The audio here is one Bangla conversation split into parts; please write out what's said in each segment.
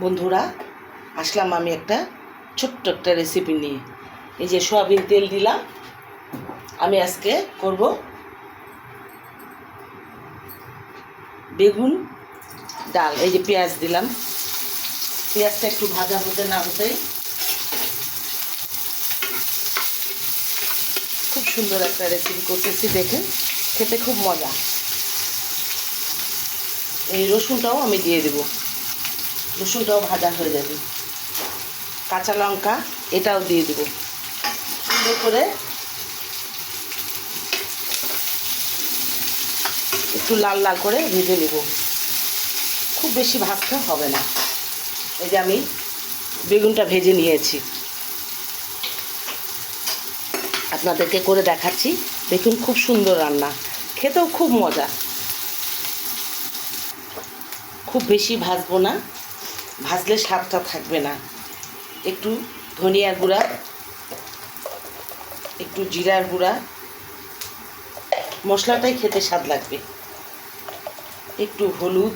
বন্ধুরা, আসলাম আমি একটা ছোট্ট একটা রেসিপি নিয়ে। এই যে সয়াবিন তেল দিলাম। আমি আজকে করব বেগুন ডাল। এই যে পেঁয়াজ দিলাম, পেঁয়াজটা একটু ভাজা হতে না হতেই খুব সুন্দর একটা রেসিপি করতেছি, দেখেন খেতে খুব মজা। এই রসুনটাও আমি দিয়ে দেব, রসুনটাও ভাজা হয়ে যাবে। কাঁচা লঙ্কা এটাও দিয়ে দেব, সুন্দর করে একটু লাল লাল করে ভেজে নেব। খুব বেশি ভাজতে হবে না। এই যে আমি বেগুনটা ভেজে নিয়েছি, আপনাদেরকে করে দেখাচ্ছি। দেখুন খুব সুন্দর রান্না, খেতেও খুব মজা। খুব বেশি ভাজবো না, ভাজলে স্বাদটা থাকবে না। একটু ধনিয়ার গুঁড়া, একটু জিরার গুঁড়া, মশলাটাই খেতে স্বাদ লাগবে। একটু হলুদ,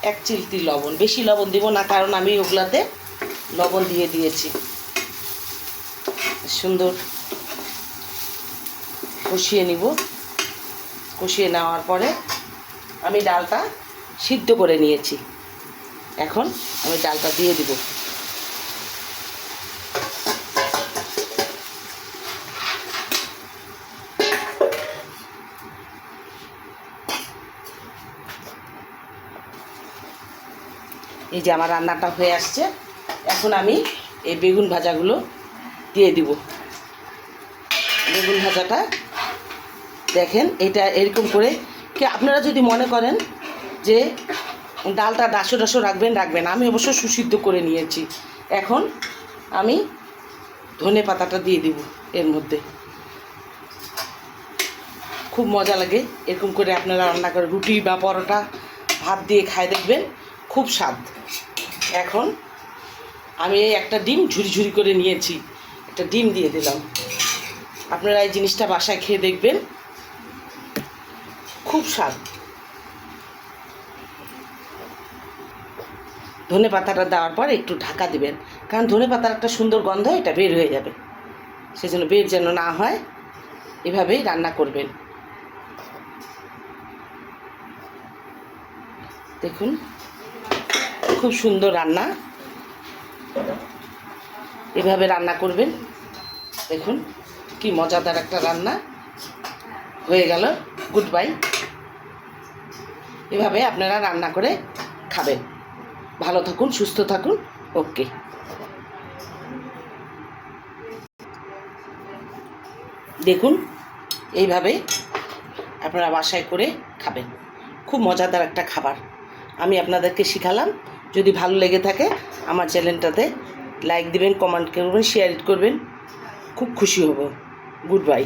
এক চিমটি লবণ। বেশি লবণ দিব না, কারণ আমি ওগুলাতে লবণ দিয়ে দিয়েছি। সুন্দর কষিয়ে নিব। কষিয়ে নেওয়ার পরে আমি ডালটা সিদ্ধ করে নিয়েছি, এখন আমি ডালটা দিয়ে দিব। এই যে আমার রান্নাটা হয়ে আসছে, এখন আমি এই বেগুন ভাজাগুলো দিয়ে দিব। বেগুন ভাজাটা দেখেন, এটা এরকম করে আপনারা যদি মনে করেন যে ডালটা ডাসো ডাসো রাখবেন। আমি অবশ্য সুসিদ্ধ করে নিয়েছি। এখন আমি ধনে পাতাটা দিয়ে দিব এর মধ্যে। খুব মজা লাগে এরকম করে আপনারা রান্না করে, রুটি বা পরোটা ভাত দিয়ে খায় দেখবেন, খুব স্বাদ। এখন আমি একটা ডিম ঝুরি করে নিয়েছি, একটা ডিম দিয়ে দিলাম। আপনারা এই জিনিসটা বাসায় খেয়ে দেখবেন, খুব স্বাদ। ধনে পাতাটা দেওয়ার পর একটু ঢাকা দিবেন, কারণ ধনে পাতার একটা সুন্দর গন্ধ এটা বের হয়ে যাবে। সেজন্য বের যেন না হয়, এভাবেই রান্না করবেন। দেখুন খুব সুন্দর রান্না, এভাবে রান্না করবেন। দেখুন কি মজাদার একটা রান্না হয়ে গেল। Good bye. এভাবে আপনারা রান্না করে খাবেন। ভালো থাকুন, সুস্থ থাকুন। ওকে। দেখুন এইভাবে আপনারা বাসায় করে খাবেন, খুব মজাদার একটা খাবার আমি আপনাদেরকে শিখালাম। যদি ভালো লেগে থাকে আমার চ্যানেলটাতে লাইক দিবেন, কমেন্ট করবেন, শেয়ার করবেন, খুব খুশি হব। Good bye.